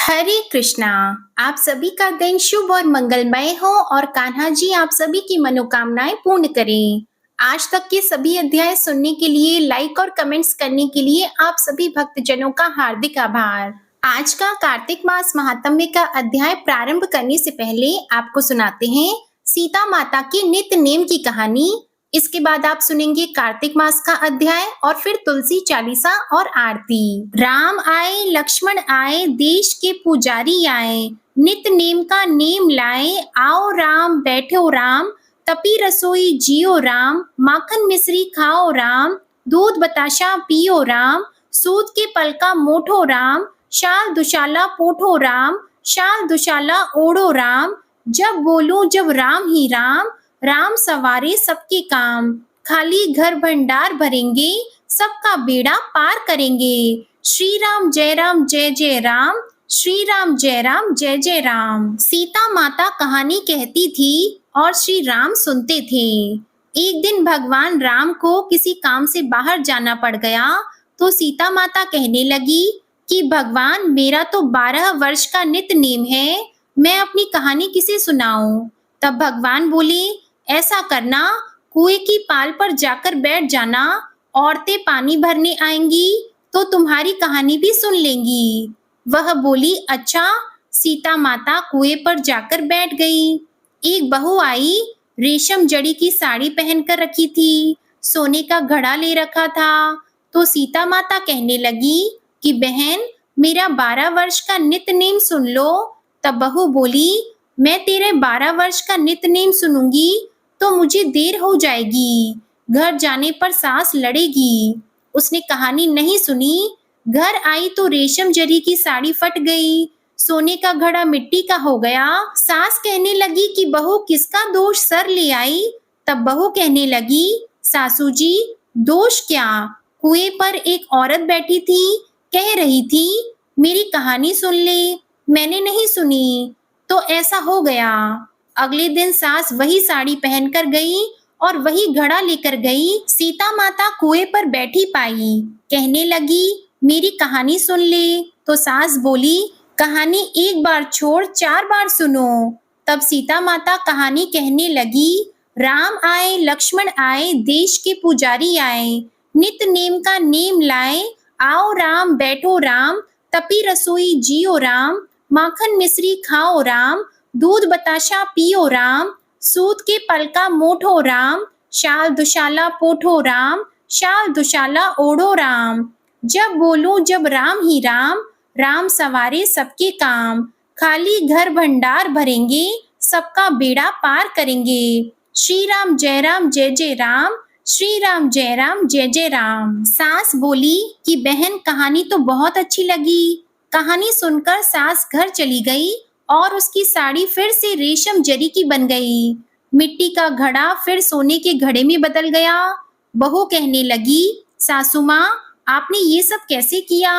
हरे कृष्णा। आप सभी का दिन शुभ और मंगलमय हो और कान्हा जी आप सभी की मनोकामनाएं पूर्ण करें। आज तक के सभी अध्याय सुनने के लिए, लाइक और कमेंट्स करने के लिए आप सभी भक्तजनों का हार्दिक आभार। आज का कार्तिक मास महात्म्य का अध्याय प्रारंभ करने से पहले आपको सुनाते हैं सीता माता की नित्य नेम की कहानी। इसके बाद आप सुनेंगे कार्तिक मास का अध्याय और फिर तुलसी चालीसा और आरती। राम आए लक्ष्मण आए देश के पुजारी आए, नित नेम का नेम लाए, आओ राम बैठो राम, तपी रसोई जियो राम, माखन मिश्री खाओ राम, दूध बताशा पियो राम, सूत के पलका मोठो राम, शाल दुशाला पोठो राम, शाल दुशाला ओढ़ो राम, जब बोलूं जब राम ही राम, राम सवारे सबके काम, खाली घर भंडार भरेंगे, सबका बेड़ा पार करेंगे। श्री राम जय जय राम, श्री राम जय जय राम। सीता माता कहानी कहती थी और श्री राम सुनते थे। एक दिन भगवान राम को किसी काम से बाहर जाना पड़ गया तो सीता माता कहने लगी कि भगवान मेरा तो 12 वर्ष का नित नेम है, मैं अपनी कहानी किसे सुनाऊं। तब भगवान बोले ऐसा करना, कुएं की पाल पर जाकर बैठ जाना, औरतें पानी भरने आएंगी तो तुम्हारी कहानी भी सुन लेंगी। वह बोली अच्छा। सीता माता कुएं पर जाकर बैठ गई। एक बहू आई, रेशम जड़ी की साड़ी पहनकर रखी थी, सोने का घड़ा ले रखा था। तो सीता माता कहने लगी कि बहन मेरा 12 वर्ष का नित नेम सुन लो। तब बहू बोली मैं तेरे 12 वर्ष का नित नेम सुनूंगी तो मुझे देर हो जाएगी, घर जाने पर सास लड़ेगी। उसने कहानी नहीं सुनी। घर आई तो रेशम जरी की साड़ी फट गई, सोने का घड़ा मिट्टी का हो गया। सास कहने लगी कि बहू किसका दोष सर ले आई। तब बहू कहने लगी सासू जी दोष क्या, कुएं पर एक औरत बैठी थी, कह रही थी मेरी कहानी सुन ले, मैंने नहीं सुनी तो ऐसा हो गया। अगले दिन सास वही साड़ी पहनकर गई और वही घड़ा लेकर गई। सीता माता कुएं पर बैठी पाई, कहने लगी मेरी कहानी सुन ले। तो सास बोली कहानी एक बार छोड़ 4 बार सुनो। तब सीता माता कहानी कहने लगी राम आए लक्ष्मण आए देश के पुजारी आए, नित नेम का नेम लाए, आओ राम बैठो राम, तपी रसोई जियो राम, माखन मिश्री खाओ राम, दूध बताशा पियो राम, सूत के पलका मोठो राम, शाल दुशाला पोठो राम, शाल दुशाला ओढ़ो राम, जब बोलूं जब राम ही राम, राम सवारे सबके काम, खाली घर भंडार भरेंगे, सबका बेड़ा पार करेंगे। श्री राम जय जय राम, श्री राम जय जय राम। सास बोली कि बहन कहानी तो बहुत अच्छी लगी। कहानी सुनकर सास घर चली गई और उसकी साड़ी फिर से रेशम जरी की बन गई। मिट्टी का घड़ा फिर सोने के घड़े में बदल गया। बहू कहने लगी सासू माँ आपने ये सब कैसे किया।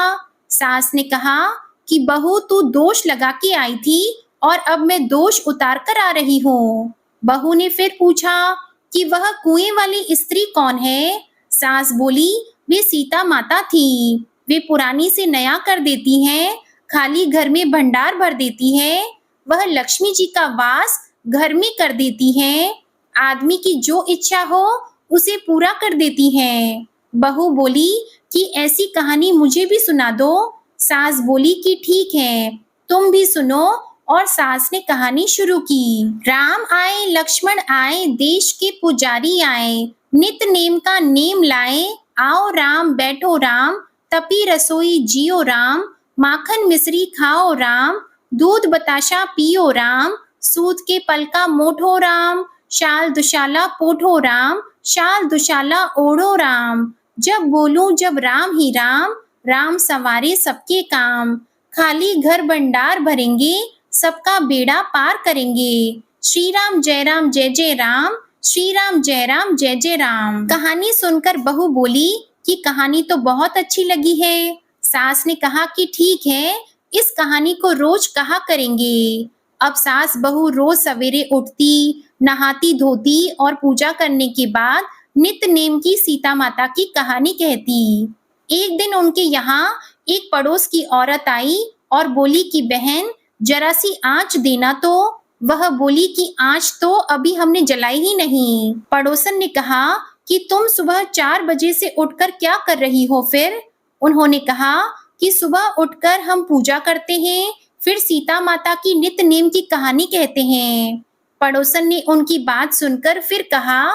सास ने कहा कि बहू तू दोष लगा के आई थी और अब मैं दोष उतार कर आ रही हूँ। बहू ने फिर पूछा कि वह कुएं वाली स्त्री कौन है। सास बोली वे सीता माता थी, वे पुरानी से नया कर देती हैं, खाली घर में भंडार भर देती हैं, वह लक्ष्मी जी का वास घर में कर देती हैं, आदमी की जो इच्छा हो उसे पूरा कर देती हैं। बहू बोली कि ऐसी कहानी मुझे भी सुना दो। सास बोली कि ठीक है तुम भी सुनो और सास ने कहानी शुरू की। राम आए लक्ष्मण आए देश के पुजारी आए, नित नेम का नेम लाए, आओ राम बैठो राम, तपी रसोई जियो राम, माखन मिश्री खाओ राम, दूध बताशा पियो राम, सूत के पलका मोठो राम, शाल दुशाला पोठो राम, शाल दुशाला ओढ़ो राम, जब बोलूं जब राम ही राम, राम सवारे सबके काम, खाली घर भंडार भरेंगे, सबका बेड़ा पार करेंगे। श्री राम जय जय राम, श्री राम जय जय राम। कहानी सुनकर बहू बोली कि कहानी तो बहुत अच्छी लगी है। सास ने कहा कि ठीक है इस कहानी को रोज कहा करेंगे। अब सास बहू रोज सवेरे उठती, नहाती धोती और पूजा करने के बाद नित नेम की सीता माता की कहानी कहती। एक दिन उनके यहाँ एक पड़ोस की औरत आई और बोली कि बहन जरा सी आंच देना तो। वह बोली कि आंच तो अभी हमने जलाई ही नहीं। पड़ोसन ने कहा कि तुम सुबह 4 बजे से उठकर क्या कर रही हो फिर? उन्होंने कहा कि सुबह उठकर हम पूजा करते हैं, फिर सीता माता की नित्य नेम की कहानी कहते हैं। पड़ोसन ने उनकी बात सुनकर फिर कहा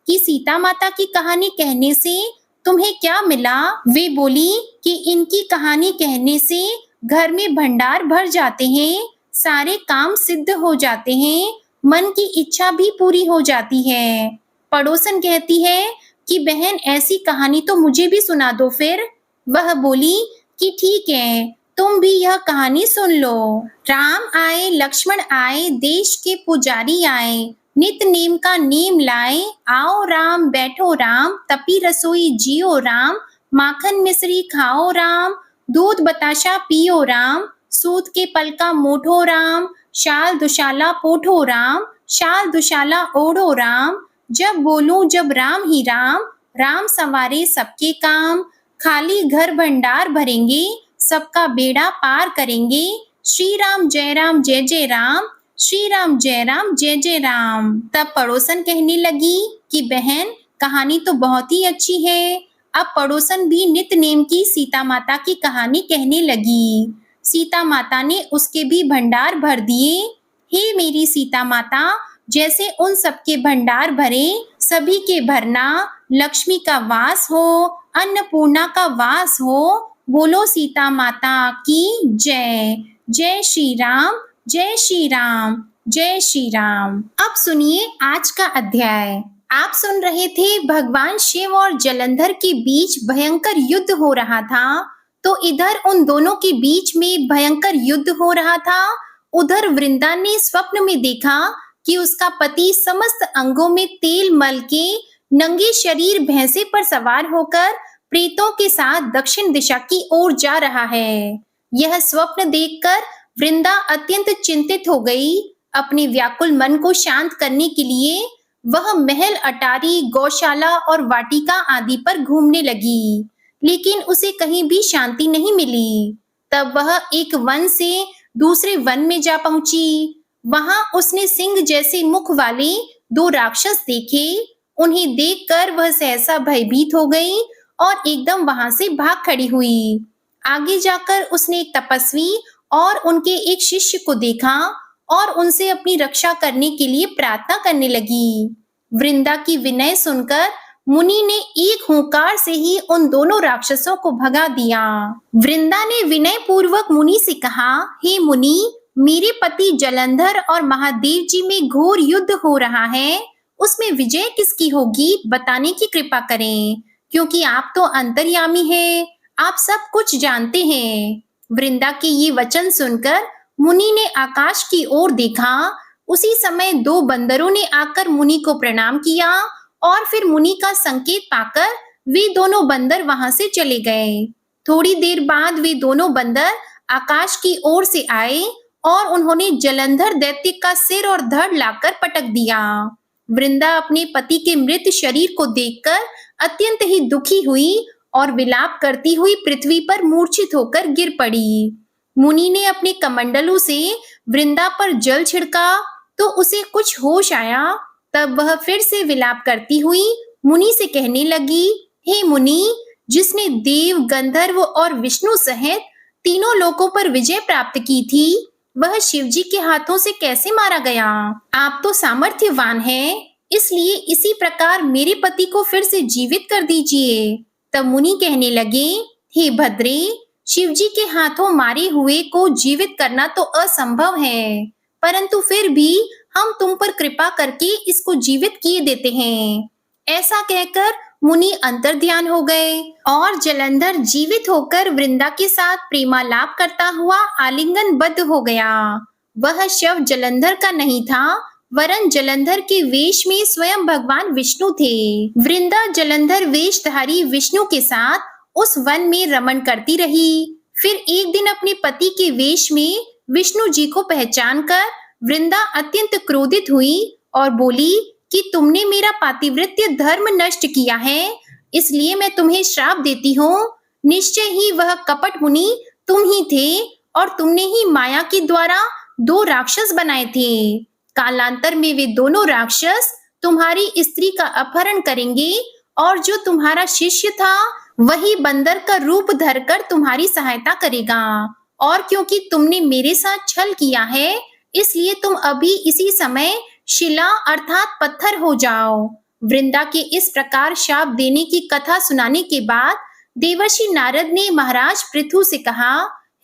कि सीता माता की कहानी कहने से तुम्हें क्या मिला? वे बोली कि इनकी कहानी कहने से घर में भंडार भर जाते हैं, सारे काम सिद्ध हो जाते हैं, मन की इच्छा भी पूरी हो जाती है। पड़ोसन कहती है कि बहन ऐसी कहानी तो मुझे भी सुना दो फिर। वह बोली कि ठीक है, तुम भी यह कहानी सुन लो। राम आए, लक्ष्मण आए, देश के पुजारी आए, नित नेम का नेम लाए, आओ राम बैठो राम, तपी रसोई जियो राम, माखन मिश्री खाओ राम, दूध बताशा पियो राम, सूत के पल का मोठो राम, शाल दुशाला पोठो राम, शाल दुशाला ओढ़ो राम, जब बोलूं जब राम ही राम, राम संवारे सबके काम, खाली घर भंडार भरेंगे, सबका बेड़ा पार करेंगे, श्री राम जय जय राम, श्री राम जय जय राम। तब पड़ोसन कहने लगी कि बहन कहानी तो बहुत ही अच्छी है। अब पड़ोसन भी नित्य नेम की सीता माता की कहानी कहने लगी। सीता माता ने उसके भी भंडार भर दिए। हे मेरी सीता माता, जैसे उन सबके भंडार भरे, सभी के भरना, लक्ष्मी का वास हो, अन्नपूर्णा का वास हो। बोलो सीता माता की जय। जय श्री राम, जय श्री राम, जय श्री राम। अब सुनिए आज का अध्याय। आप सुन रहे थे भगवान शिव और जलंधर के बीच भयंकर युद्ध हो रहा था। तो इधर उन दोनों के बीच में भयंकर युद्ध हो रहा था। उधर वृंदा ने स्वप्न में देखा कि उसका पति समस्त अंगों में तेल मल के नंगे शरीर भैंसे पर सवार होकर प्रेतों के साथ दक्षिण दिशा की ओर जा रहा है। यह स्वप्न देखकर वृंदा अत्यंत चिंतित हो गई। अपने व्याकुल मन को शांत करने के लिए वह महल, अटारी, गौशाला और वाटिका आदि पर घूमने लगी, लेकिन उसे कहीं भी शांति नहीं मिली। तब वह एक वन से दूसरे वन में जा पहुंची। वहां उसने सिंह जैसे मुख वाले 2 राक्षस देखे। उन्हें देखकर वह सहसा भयभीत हो गई और एकदम वहां से भाग खड़ी हुई। आगे जाकर उसने एक तपस्वी और उनके एक शिष्य को देखा और उनसे अपनी रक्षा करने के लिए प्रार्थना करने लगी। वृंदा की विनय सुनकर मुनि ने एक हुंकार से ही उन दोनों राक्षसों को भगा दिया। वृंदा ने विनय पूर्वक मुनि से कहा, हे मुनि, मेरे पति जलंधर और महादेव जी में घोर युद्ध हो रहा है। उसमें विजय किसकी होगी बताने की कृपा करें, क्योंकि आप तो अंतर्यामी हैं, आप सब कुछ जानते हैं। वृंदा के ये वचन सुनकर मुनि ने आकाश की ओर देखा। उसी समय 2 बंदरों ने आकर मुनि को प्रणाम किया और फिर मुनि का संकेत पाकर वे दोनों बंदर वहां से चले गए। थोड़ी देर बाद वे दोनों बंदर आकाश की ओर से आए और उन्होंने जलंधर दैत्य का सिर और धड़ लाकर पटक दिया। वृंदा अपने पति के मृत शरीर को देखकर अत्यंत ही दुखी हुई और विलाप करती हुई पृथ्वी पर मूर्छित होकर गिर पड़ी। मुनि ने अपने कमंडलों से वृंदा पर जल छिड़का तो उसे कुछ होश आया। तब वह फिर से विलाप करती हुई मुनि से कहने लगी, हे मुनि, जिसने देव, गंधर्व और विष्णु सहित तीनों लोकों पर विजय प्राप्त की थी, वह शिव जी के हाथों से कैसे मारा गया? आप तो सामर्थ्यवान हैं, इसलिए इसी प्रकार मेरे पति को फिर से जीवित कर दीजिए। तब मुनि कहने लगे, हे भद्रे, शिव जी के हाथों मारे हुए को जीवित करना तो असंभव है, परंतु फिर भी हम तुम पर कृपा करके इसको जीवित किए देते हैं। ऐसा कहकर मुनि अंतर्ध्यान हो गए और जलंधर जीवित होकर वृंदा के साथ प्रेमालाप करता हुआ आलिंगनबद्ध हो गया। वह शव जलंधर का नहीं था, वरन जलंधर के वेश में स्वयं भगवान विष्णु थे। वृंदा जलंधर वेशधारी विष्णु के साथ उस वन में रमण करती रही। फिर एक दिन अपने पति के वेश में विष्णु जी को पहचानकर वृंदा अत्यंत क्रोधित हुई और बोली कि तुमने मेरा पातिव्रत्य धर्म नष्ट किया है, इसलिए मैं तुम्हें श्राप देती हूँ। निश्चय ही वह कपट मुनि तुम ही थे और तुमने ही माया के द्वारा 2 राक्षस बनाए थे। कालांतर में वे दोनों राक्षस तुम्हारी स्त्री का अपहरण करेंगे और जो तुम्हारा शिष्य था वही बंदर का रूप धरकर तुम्हारी सहायता करेगा। और क्योंकि तुमने मेरे साथ छल किया है, इसलिए तुम अभी इसी समय शिला अर्थात पत्थर हो जाओ। वृंदा के इस प्रकार शाप देने की कथा सुनाने के बाद देवर्षि नारद ने महाराज पृथु से कहा,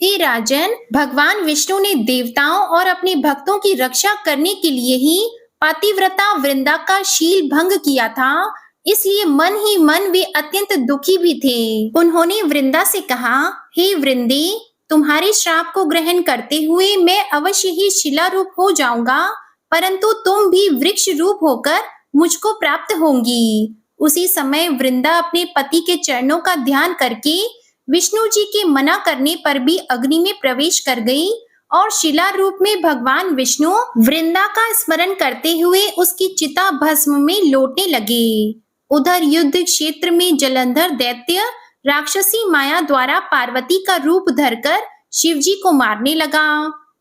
हे राजन, भगवान विष्णु ने देवताओं और अपने भक्तों की रक्षा करने के लिए ही पातिव्रता वृंदा का शील भंग किया था, इसलिए मन ही मन वे अत्यंत दुखी भी थे। उन्होंने वृंदा से कहा, हे वृंदे, तुम्हारे श्राप को ग्रहण करते हुए मैं अवश्य ही शिला रूप हो जाऊंगा, परंतु तुम भी वृक्ष रूप होकर मुझको प्राप्त होंगी। उसी समय वृंदा अपने पति के चरणों का ध्यान करके विष्णु जी के मना करने पर भी अग्नि में प्रवेश कर गई और शिला रूप में भगवान विष्णु वृंदा का स्मरण करते हुए उसकी चिता भस्म में लौटने लगे। उधर युद्ध क्षेत्र में जलंधर दैत्य राक्षसी माया द्वारा पार्वती का रूप धरकर शिवजी को मारने लगा।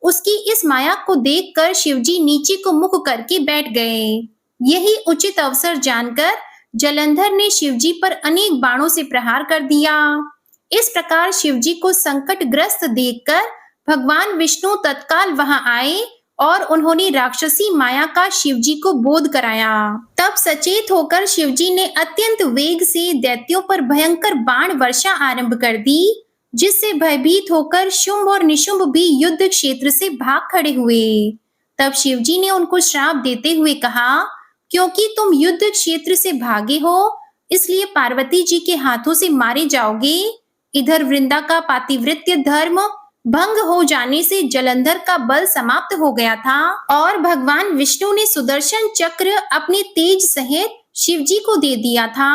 उसकी इस माया को देखकर शिवजी नीचे को मुख करके बैठ गए। यही उचित अवसर जानकर जलंधर ने शिवजी पर अनेक बाणों से प्रहार कर दिया। इस प्रकार शिवजी को संकटग्रस्त देखकर भगवान विष्णु तत्काल वहां आए और उन्होंने राक्षसी माया का शिवजी को बोध कराया। तब सचेत होकर शिवजी ने अत्यंत वेग से दैत्यों पर भयंकर बाण वर्षा आरंभ कर दी, जिससे भयभीत होकर शुंभ और निशुंभ भी युद्ध क्षेत्र से भाग खड़े हुए। तब शिवजी ने उनको श्राप देते हुए कहा, क्योंकि तुम युद्ध क्षेत्र से भागे हो, इसलिए पार्वती जी के हाथों से मारे जाओगे। इधर वृंदा का पातिव्रत्य धर्म भंग हो जाने से जलंधर का बल समाप्त हो गया था और भगवान विष्णु ने सुदर्शन चक्र अपने तेज सहित शिवजी को दे दिया था।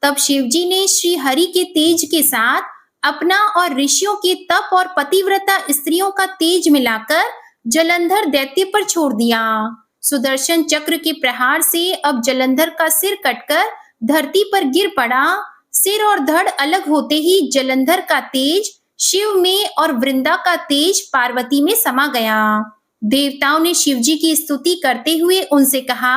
तब शिवजी ने श्री हरि के तेज के साथ अपना और ऋषियों के तप और पतिव्रता स्त्रियों का तेज मिलाकर जलंधर दैत्य पर छोड़ दिया। सुदर्शन चक्र के प्रहार से अब जलंधर का सिर कटकर धरती पर गिर पड़ा। सिर और धड़ अलग होते ही जलंधर का तेज शिव में और वृंदा का तेज पार्वती में समा गया। देवताओं ने शिवजी की स्तुति करते हुए उनसे कहा,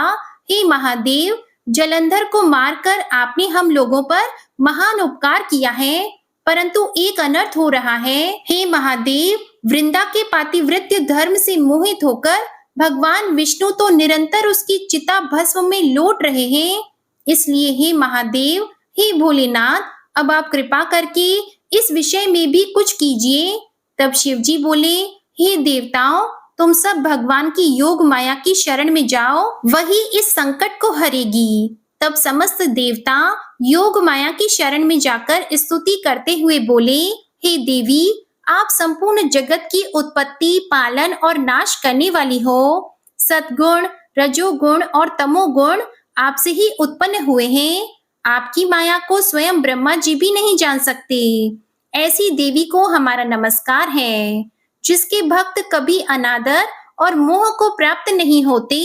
हे महादेव, जलंधर को मारकर आपने हम लोगों पर महान उपकार किया है, परंतु एक अनर्थ हो रहा है। हे महादेव, वृंदा के पातिव्रत्य धर्म से मोहित होकर भगवान विष्णु तो निरंतर उसकी चिता भस्म में लौट रहे हैं, इसलिए हे महादेव, हे भोलेनाथ, अब आप कृपा करके इस विषय में भी कुछ कीजिए। तब शिवजी बोले, हे देवताओं, तुम सब भगवान की योग माया की शरण में जाओ, वही इस संकट को हरेगी। तब समस्त देवता योग माया की शरण में जाकर स्तुति करते हुए बोले, हे देवी, आप संपूर्ण जगत की उत्पत्ति, पालन और नाश करने वाली हो। सतगुण, रजोगुण और तमोगुण आपसे ही उत्पन्न हुए हैं। आपकी माया को स्वयं ब्रह्मा जी भी नहीं जान सकते। ऐसी देवी को हमारा नमस्कार है। जिसके भक्त कभी अनादर और मोह को प्राप्त नहीं होते,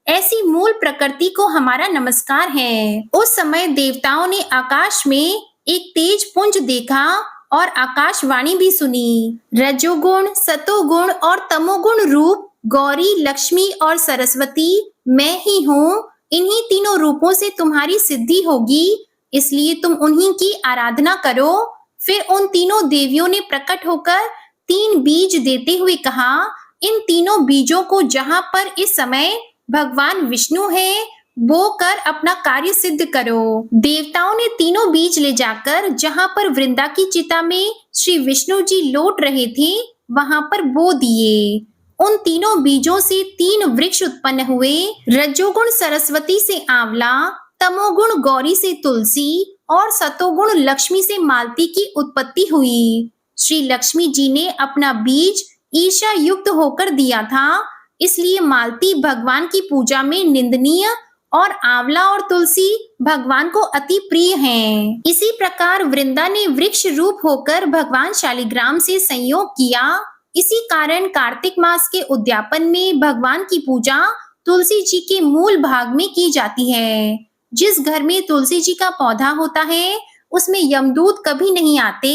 ऐसी मूल प्रकृति को हमारा नमस्कार है। उस समय देवताओं ने आकाश में एक तेज पुंज देखा और आकाशवाणी भी सुनी। रजोगुण, सतोगुण और तमोगुण रूप गौरी, लक्ष्मी और सरस्वती मैं ही हूँ। इन्हीं तीनों रूपों से तुम्हारी सिद्धि होगी, इसलिए तुम उन्हीं की आराधना करो। फिर उन तीनों देवियों ने प्रकट होकर 3 बीज देते हुए कहा, इन तीनों बीजों को जहां पर इस समय भगवान विष्णु है, बो कर अपना कार्य सिद्ध करो। देवताओं ने तीनों बीज ले जाकर जहां पर वृंदा की चिता में श्री विष्णु जी लौट रहे थे, वहां पर बो दिए। उन तीनों बीजों से 3 वृक्ष उत्पन्न हुए। रजोगुण सरस्वती से आंवला, तमोगुण गौरी से तुलसी और सतोगुण लक्ष्मी से मालती की उत्पत्ति हुई। श्री लक्ष्मी जी ने अपना बीज ईर्ष्या युक्त होकर दिया था, इसलिए मालती भगवान की पूजा में निंदनीय और आंवला और तुलसी भगवान को अति प्रिय हैं। इसी प्रकार वृंदा ने वृक्ष रूप होकर भगवान शालिग्राम से संयोग किया। इसी कारण कार्तिक मास के उद्यापन में भगवान की पूजा तुलसी जी के मूल भाग में की जाती है। जिस घर में तुलसी जी का पौधा होता है, उसमें यमदूत कभी नहीं आते।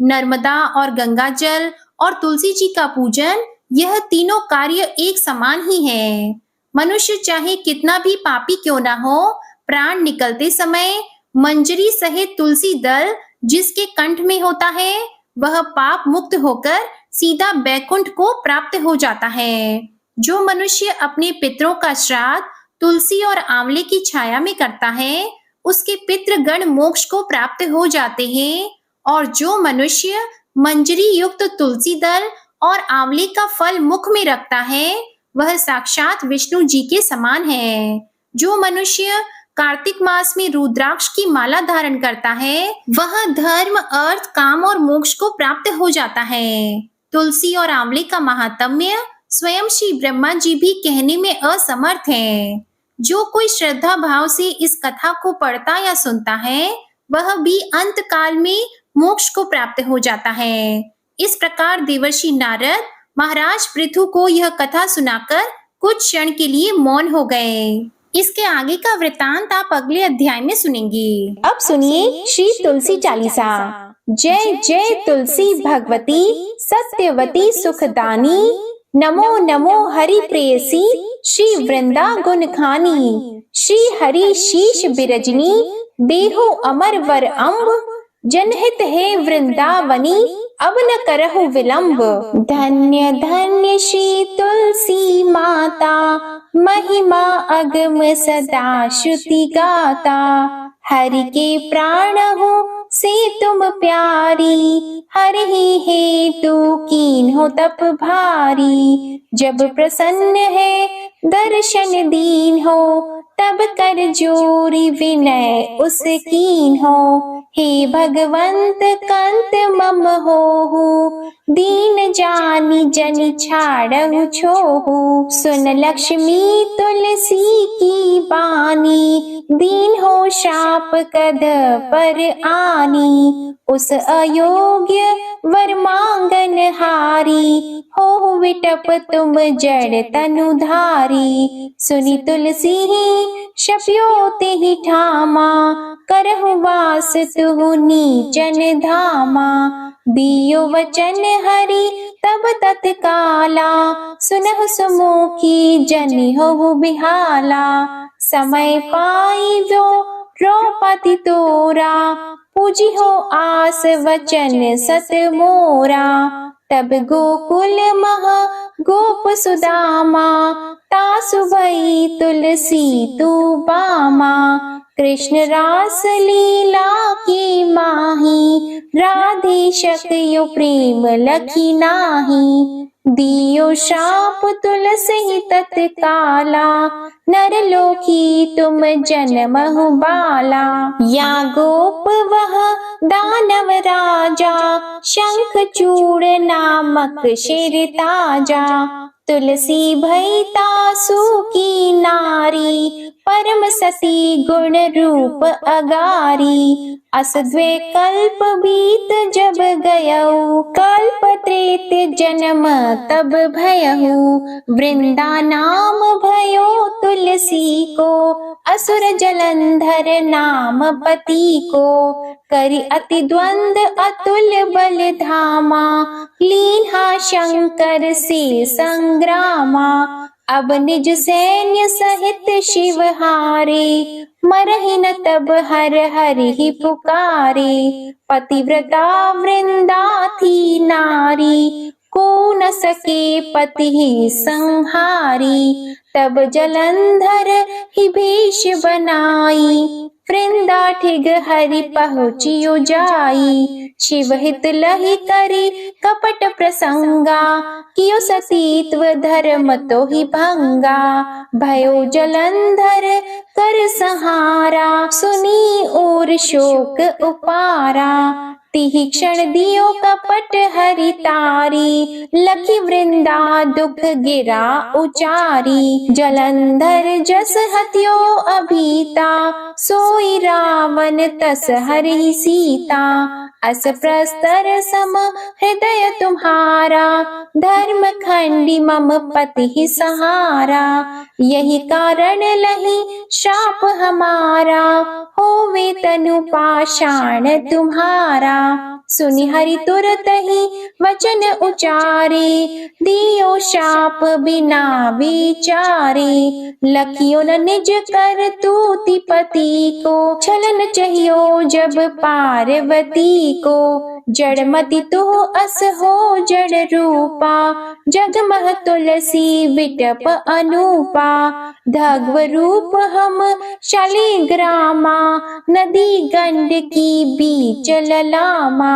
नर्मदा और गंगा जल और तुलसी जी का पूजन, यह तीनों कार्य एक समान ही है। मनुष्य चाहे कितना भी पापी क्यों ना हो, प्राण निकलते समय मंजरी सहित तुलसी दल जिसके कंठ में होता है, वह पाप मुक्त होकर सीधा बैकुंठ को प्राप्त हो जाता है। जो मनुष्य अपने पितरों का श्राद्ध तुलसी और आंवले की छाया में करता है, उसके पितृगण मोक्ष को प्राप्त हो जाते हैं। और जो मनुष्य मंजरी युक्त तुलसी दल और आंवले का फल मुख में रखता है, वह साक्षात विष्णु जी के समान है। जो मनुष्य कार्तिक मास में रुद्राक्ष की माला धारण करता है, वह धर्म, अर्थ, काम और मोक्ष को प्राप्त हो जाता है। तुलसी और आंवले का महात्म्य स्वयं श्री ब्रह्मा जी भी कहने में असमर्थ है। जो कोई श्रद्धा भाव से इस कथा को पढ़ता या सुनता है, वह भी अंत काल में मोक्ष को प्राप्त हो जाता है। इस प्रकार देवर्षि नारद महाराज पृथु को यह कथा सुनाकर कुछ क्षण के लिए मौन हो गए। इसके आगे का वृतांत आप अगले अध्याय में सुनेंगे। अब सुनिए श्री तुलसी चालीसा। जय जय तुलसी भगवती सत्यवती सुखदानी, नमो नमो हरि प्रेयसी श्री वृंदा गुण खानी। श्री हरि शीश बिरजनी देहो अमर वर अम्ब, जनहित है वृंदावनी अब न करहु विलंब। धन्य धन्य श्री तुलसी माता, महिमा अगम सदा श्रुति गाता। हरि के प्राण हो से तुम प्यारी, हरि ही हेतु कीन हो तप भारी। जब प्रसन्न है दर्शन दीन हो, तब कर जोरी विनय उस कीन हो। हे भगवंत कंत मम होहु, दीन जानी जन छाड़हु छोहु। सुन लक्ष्मी तुलसी की बानी, दीन हो शाप कद पर आनी। उस अयोग्य वर मांगन हारी, हो विटप तुम जड़ तनुधारी। सुनी तुलसी ही शप्यो ते ही ठामा, करहु वास तुहु नीचन धामा। दियो वचन हरि तब तत्काला, सुनहु सुमुखी जनि होहु बिहाला। समय पाई जो द्रौपदी तोरा, पूजी हो आस वचन सत मोरा। तब गोकुल महा गोप सुदामा, तासु भई तुलसी तू बामा। कृष्ण रास लीला की माही, राधे शक्यो प्रेम लखी नाही। दियो शाप तुलसी तत्काला, नरलोकी तुम जन्महु बाला। या गोप वह दानव राजा, शंख चूड़ नामक शेर ताजा। तुलसी भई तासु की नारी, परम सती गुण रूप अगारी। अस द्वे कल्प बीत जब गयऊ, कल्प त्रेत जन्म तब भयहु। वृंदा नाम भयो तुलसी को, असुर जलंधर नाम पति को। करि अति द्वंद अतुल बल धामा, लीन्हा शंकर से संग्रामा। अब निज सैन्य सहित शिव हारे, मरहि न तब हर हरि ही पुकारे। पतिव्रता वृंदा थी नारी, को न सके पति ही संहारी। तब जलंधर ही भेष बनाई, वृंदा ठिग हरि पहुँचियो जाई। शिव हित लहि करी कपट प्रसंगा, कियो सतीत्व धर्म तो ही भंगा। भयो जलंधर कर संहारा, सुनी और शोक उपारा। तिहि क्षण दियो कपट हरि तारी, लखी वृंदा दुख गिरा उचारी। जलंधर जस हत्यो अभीता, सोई रावण तस हरि सीता। अस प्रस्तर सम हृदय तुम्हारा, धर्म खंडी मम पति सहारा। यही कारण लही श्राप हमारा, होवे तनु पाषाण तुम्हारा। सुनि हरि तुरत ही वचन उचारे, दियो शाप बिना विचारे। लखियो न निज कर तूति पति को, छलन चाहियो जब पार्वती को। जड़मति तो अस हो जड़ रूपा, जगमह तुलसी विटप अनूपा। धग्व रूप हम शालिग्रामा, नदी गंड की बीच ललामा।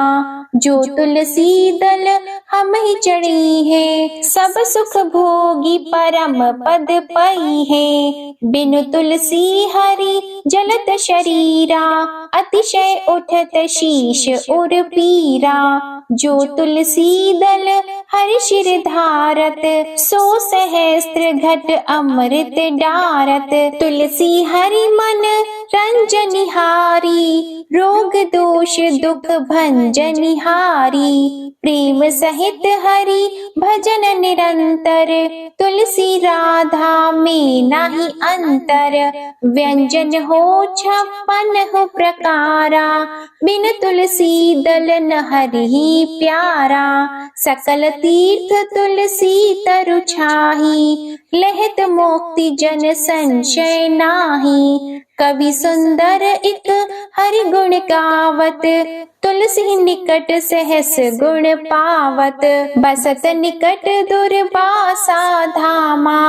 जो तुलसी दल हम ही चढ़ी है, सब सुख भोगी परम पद पई है। बिनु तुलसी हरि जलत शरीरा, अतिशय उठत शीश उर पीरा। जो तुलसी दल हरि शिर धारत, सो सहस्त्र घट अमृत डारत। तुलसी हरि मन रंजनिहारी, रोग दोष दुख भंजनिहारी। प्रेम सहित हरि भजन निरंतर, तुलसी राधा में नाही अंतर। व्यंजन हो 56 प्रकारा, बिन तुलसी दल न हरि प्यारा। सकल तीर्थ तुलसी तरु छाही, लहत मोक्ति जन संशय नाही। कवि सुंदर एक हरि गुण गावत, तुलसी निकट सहस गुण पावत। बसत निकट दुर्वासा धामा,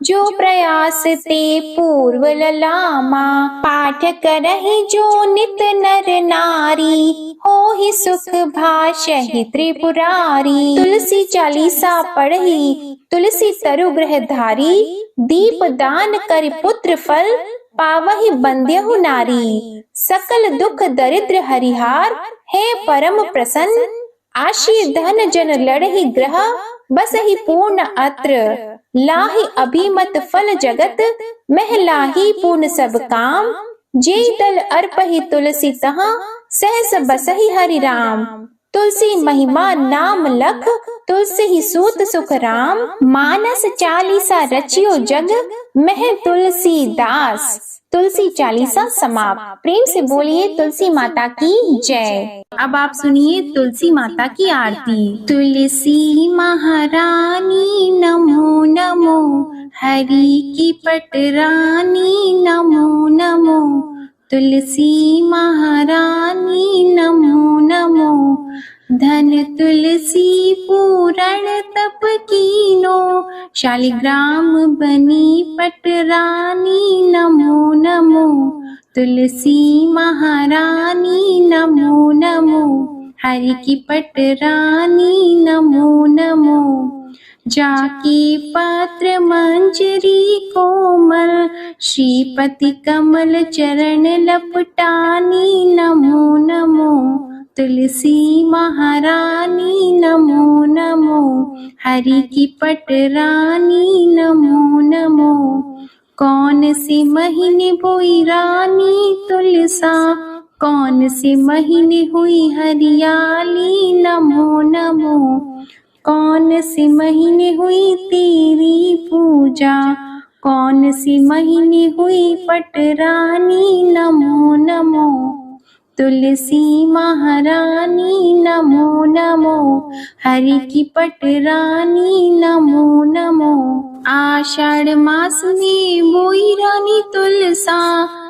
जो प्रयास ते पूर्व ललामा। पाठ करहि जो नित नर नारी, हो ही सुख भाषहि त्रिपुरारी। तुलसी चालीसा पढ़ी तुलसी तरु ग्रह धारी, दीप दान कर पुत्र फल पावहि बंद्यहु नारी। सकल दुख दरिद्र हरिहार, है परम प्रसन्न। आशी धन जन लड़हि ग्रह, बसहि पूर्ण अत्र। लाहि अभिमत फल जगत, मह लाहि पूर्ण सब काम। जे दल अर्पहि तुलसी तहाँ, सहस बसहि हरि राम। तुलसी महिमा नाम लख, तुलसी ही सूत सुख राम। मानस चालीसा रचियो जग, मह तुलसी दास। तुलसी चालीसा समाप्त। प्रेम से बोलिए तुलसी माता की जय। अब आप सुनिए तुलसी माता की आरती। तुलसी महारानी नमो नमो, हरि की पटरानी नमो नमो। तुलसी महारानी नमो नमो, धन तुलसी पूरण तप कीनो। शालिग्राम बनी पटरानी नमो नमो। तुलसी महारानी नमो नमो, हरि की पटरानी नमो नमो। जाकी पत्र मंजरी कोमल, श्रीपति कमल चरण लपटानी नमो नमो। तुलसी महारानी नमो नमो, हरि की पटरानी नमो नमो। कौन से महीने बोई रानी तुलसा, कौन से महीने हुई हरियाली नमो नमो। कौन से महीने हुई तेरी पूजा, कौन से महीने हुई पटरानी नमो नमो। तुलसी महारानी नमो नमो, हरि की पटरानी नमो नमो। आषाढ़ मास में बोई रानी तुलसा,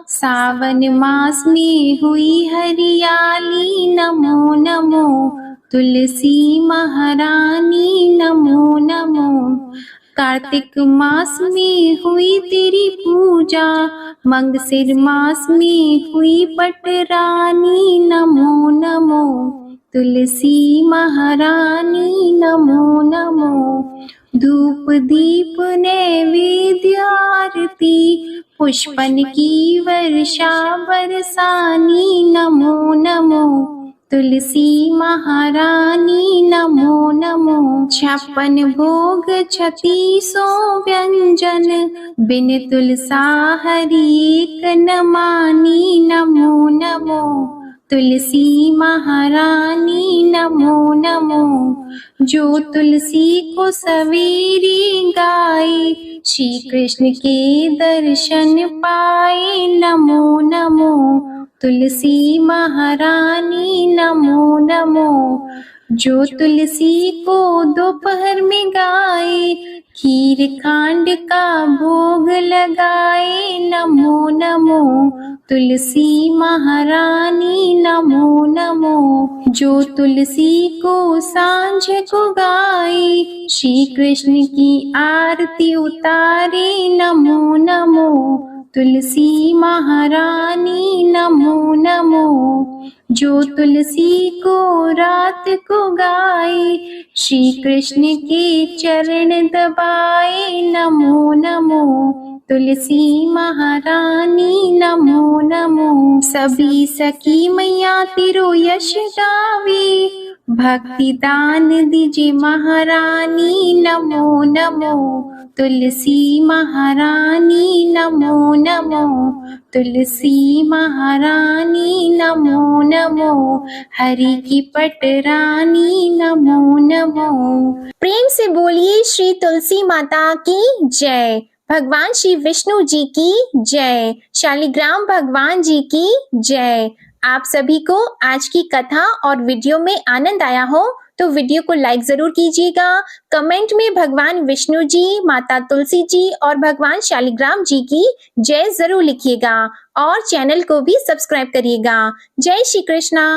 सावन मास में हुई हरियाली नमो नमो। तुलसी महारानी नमो नमो। कार्तिक मास में हुई तेरी पूजा, मंगसिर मास में हुई पटरानी नमो नमो। तुलसी महारानी नमो नमो। धूप दीप नैवेद्य आरती, पुष्पन की वर्षा बरसानी नमो नमो। तुलसी महारानी नमो नमो। 56 भोग 3600 व्यंजन, बिन तुलसा हरि एक न मानी नमो नमो। तुलसी महारानी नमो नमो। जो तुलसी को सवेरे गाए, श्री कृष्ण के दर्शन पाए नमो नमो। तुलसी महारानी नमो नमो। जो तुलसी को दोपहर में गाए, खीर खांड का भोग लगाए नमो नमो। तुलसी महारानी नमो नमो। जो तुलसी को सांझ को गाए, श्री कृष्ण की आरती उतारे नमो नमो। तुलसी महारानी नमो नमो। जो तुलसी को रात को गाए, श्री कृष्ण के चरण दबाए नमो नमो। तुलसी महारानी नमो नमो। सभी सखी मैया तेरो यश गावे, भक्ति दान दीजिए महारानी नमो नमो। तुलसी महारानी नमो नमो। तुलसी महारानी नमो नमो। हरि की पटरानी नमो नमो। प्रेम से बोलिए श्री तुलसी माता की जय। भगवान श्री विष्णु जी की जय। शालिग्राम भगवान जी की जय। आप सभी को आज की कथा और वीडियो में आनंद आया हो तो वीडियो को लाइक जरूर कीजिएगा। कमेंट में भगवान विष्णु जी, माता तुलसी जी और भगवान शालिग्राम जी की जय जरूर लिखिएगा और चैनल को भी सब्सक्राइब करिएगा। जय श्री कृष्णा।